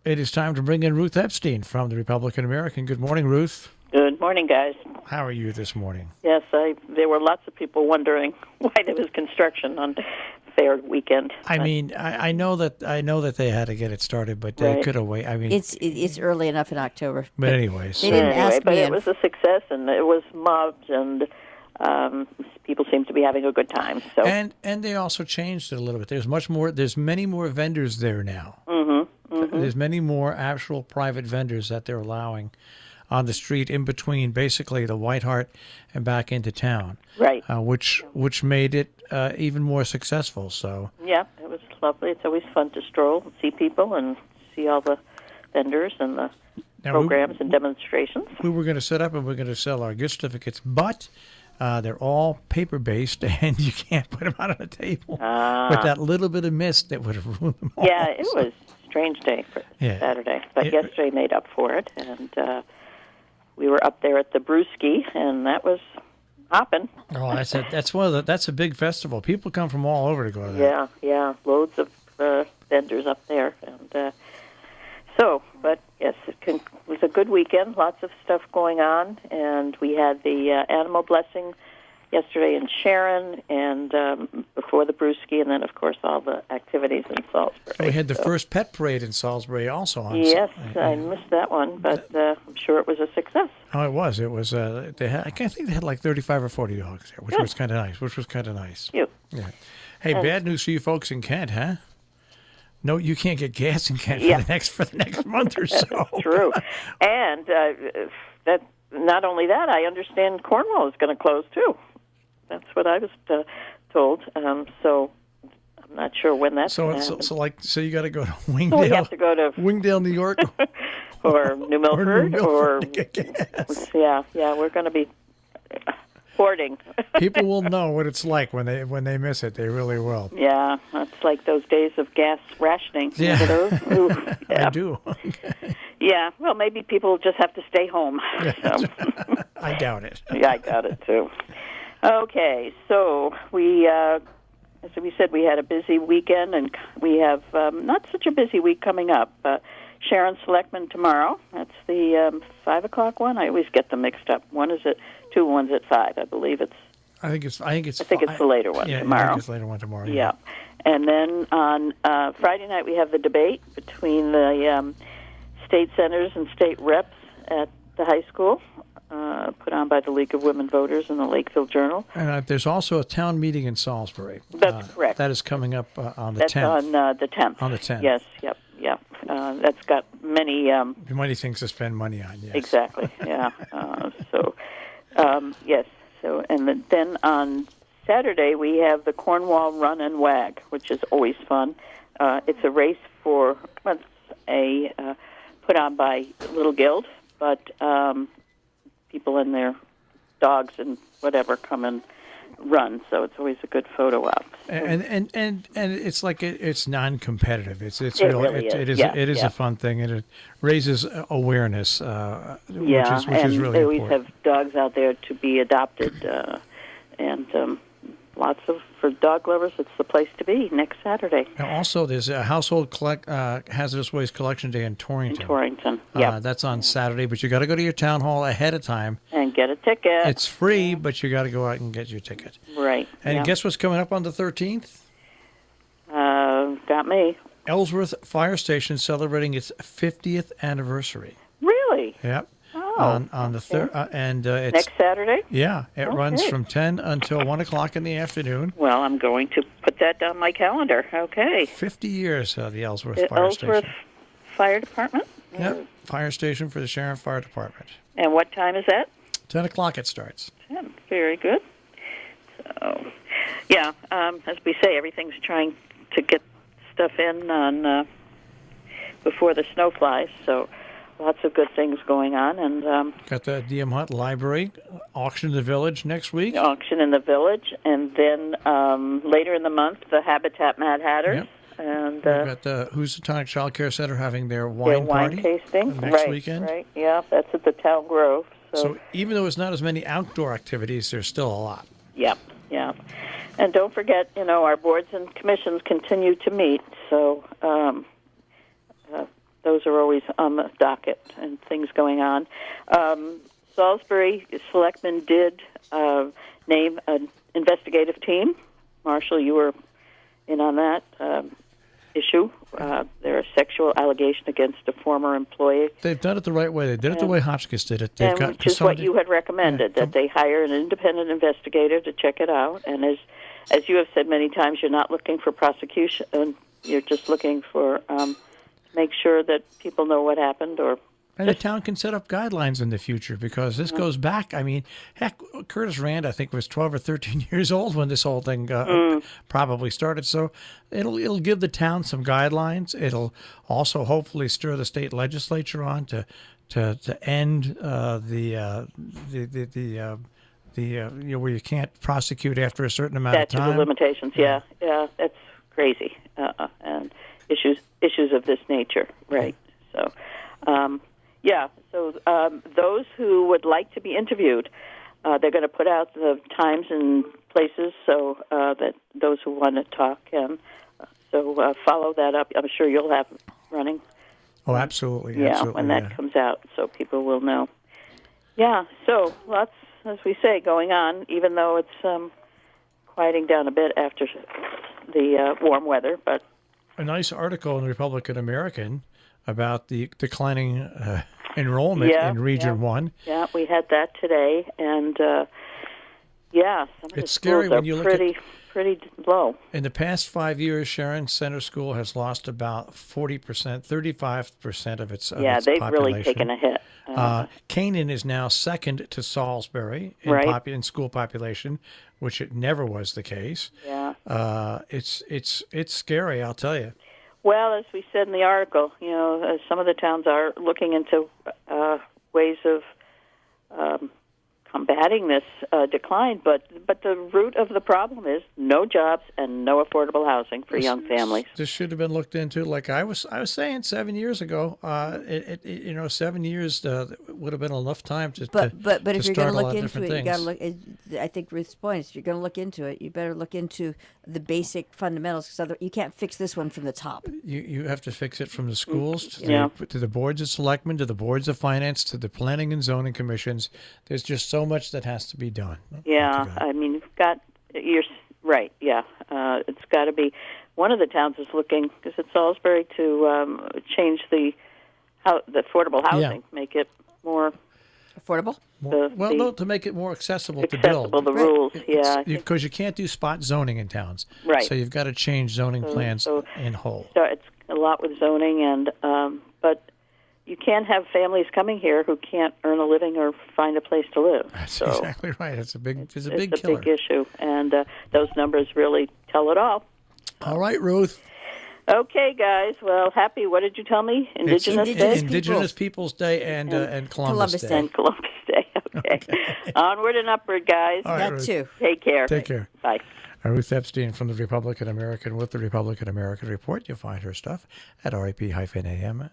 It is time to bring in Ruth Epstein from the Republican American. Good morning, Ruth. Good morning, guys. How are you this morning? Yes, there were lots of people wondering why there was construction on Fair weekend. I mean, I know that they had to get it started, but they could have waited. I mean, it's early enough in October. But anyways, they didn't ask but me. It was a success, and it was mobbed, and people seem to be having a good time. So and they also changed it a little bit. There's many more vendors there now. There's many more actual private vendors that they're allowing on the street in between, basically the White Hart and back into town. Right. Which made it even more successful. So yeah, it was lovely. It's always fun to stroll and see people and see all the vendors and the programs and demonstrations. We were going to set up and we're going to sell our gift certificates, but they're all paper-based, and you can't put them out on a table with that little bit of mist that would have ruined them all. Yeah, it was a strange day for Saturday, but yesterday made up for it, and we were up there at the Brewski, and that was hopping. Oh, that's a big festival. People come from all over to go to that. Yeah, loads of vendors up there, and but yes, it was a good weekend. Lots of stuff going on, and we had the animal blessing yesterday in Sharon, and before the Brewski, and then of course all the activities in Salisbury. We had the first pet parade in Salisbury also. Yes, I missed that one, but I'm sure it was a success. Oh, it was. It was. I think they had like 35 or 40 dogs there, which was kind of nice. You. Yeah. Hey, bad news for you folks in Kent, huh? No, you can't get gas in Kent for the next month or so. True, and that. Not only that, I understand Cornwall is going to close too. That's what I was told. So I'm not sure when that's going to happen. So you got to go to Wingdale. We have to go to Wingdale, New York, or New Milford, or to get gas. Yeah, we're going to be hoarding. People will know what it's like when they miss it. They really will. Yeah, it's like those days of gas rationing. Yeah, those? I do. Yeah, well, maybe people just have to stay home. So. I doubt it. Yeah, I doubt it too. Okay, so we, as we said, we had a busy weekend, and we have not such a busy week coming up. Sharon Selectman tomorrow. That's the 5 o'clock one. I always get them mixed up. One is at 2, one's at 5. I believe it's. I think it's the later one tomorrow. I think it's the later one tomorrow. Yeah. And then on Friday night we have the debate between the state senators and state reps at the high school, put on by the League of Women Voters and the Lakeville Journal. And there's also a town meeting in Salisbury. That's correct. That is coming up on the 10th. That's on the 10th. On the 10th. Yes, yep. That's got many... many things to spend money on, yes. Exactly, yeah. Yes. So, and then on Saturday we have the Cornwall Run and Wag, which is always fun. It's a race for... put on by Little Guild, but people and their dogs and whatever come and run, so it's always a good photo op. And it's like it's non-competitive. It is a fun thing, and it raises awareness, which is really important. They always have dogs out there to be adopted, and for dog lovers, it's the place to be next Saturday. And also, there's a Household Hazardous Waste Collection Day in Torrington. Yeah. That's on Saturday, but you got to go to your town hall ahead of time and get a ticket. It's free, but you got to go out and get your ticket. Right. And guess what's coming up on the 13th? Got me. Ellsworth Fire Station celebrating its 50th anniversary. Really? Yep. Oh, on the third, and it's next Saturday. Yeah, it runs from 10 until 1 o'clock in the afternoon. Well, I'm going to put that on my calendar. Okay. 50 years the Ellsworth Fire Station. Ellsworth Fire Department. Yep, fire station for the Sharon Fire Department. And what time is that? 10 o'clock it starts. 10. Very good. So, as we say, everything's trying to get stuff in on before the snow flies. So. Lots of good things going on, and got the D.M. Hunt Library auction in the Village next week. Auction in the Village, and then later in the month, the Habitat Mad Hatters, and we've got the Housatonic Child Care Center having their wine party tasting next weekend. Right, yeah, that's at the Town Grove. So even though it's not as many outdoor activities, there's still a lot. Yep, yeah, and don't forget, our boards and commissions continue to meet. So. those are always on the docket and things going on. Salisbury Selectmen did name an investigative team. Marshall, you were in on that issue. There are sexual allegations against a former employee. They've done it the right way. They did it the way Hotchkiss did it. They've got which is what you had recommended, that they hire an independent investigator to check it out. And as you have said many times, you're not looking for prosecution. You're just looking for make sure that people know what happened. And the town can set up guidelines in the future, because this goes back. I mean, heck, Curtis Rand, I think, was 12 or 13 years old when this whole thing probably started. So it'll give the town some guidelines. It'll also hopefully stir the state legislature on to end the where you can't prosecute after a certain amount of time. Statute of limitations. Yeah, that's crazy. And issues of this nature, right? So. Those who would like to be interviewed, they're going to put out the times and places so that those who want to talk can. So follow that up. I'm sure you'll have it running. Oh, absolutely. Yeah, absolutely, when that comes out, so people will know. Yeah, so lots, as we say, going on, even though it's quieting down a bit after the warm weather. But a nice article in the Republican American about the declining enrollment in Region 1. Yeah, we had that today, and some of the it's scary schools when are you look pretty low. In the past 5 years, Sharon Center School has lost about 40%, 35% of its they've population. Really taken a hit. Canaan is now second to Salisbury in school population, which it never was the case. Yeah, it's scary, I'll tell you. Well, as we said in the article, some of the towns are looking into ways of combating this decline, but the root of the problem is no jobs and no affordable housing for young families. This should have been looked into, like I was saying 7 years ago. 7 years would have been enough time to. But if you're going to look into it, things. You got to look. I think Ruth's point is, if you're going to look into it, you better look into the basic fundamentals, because you can't fix this one from the top. You have to fix it from the schools to the boards of selectmen, to the boards of finance, to the planning and zoning commissions. There's just so much that has to be done. Yeah, I mean, you're right. Yeah, it's got to be. One of the towns is looking, because it's Salisbury, to change the affordable housing, make it more affordable. To make it more accessible to build. The rules, because you can't do spot zoning in towns, right? So you've got to change zoning plans in whole. So it's a lot with zoning, and but you can't have families coming here who can't earn a living or find a place to live. That's exactly right. It's a big killer. It's a big issue, and those numbers really tell it all. All right, Ruth. Okay, guys. Well, what did you tell me? Indigenous Peoples Day and Columbus Day. And Columbus Day. Okay. Onward and upward, guys. All right, Ruth. Too. Take care. Take care. Bye. Ruth Epstein from the Republican American with the Republican American Report. You'll find her stuff at rep-am.com.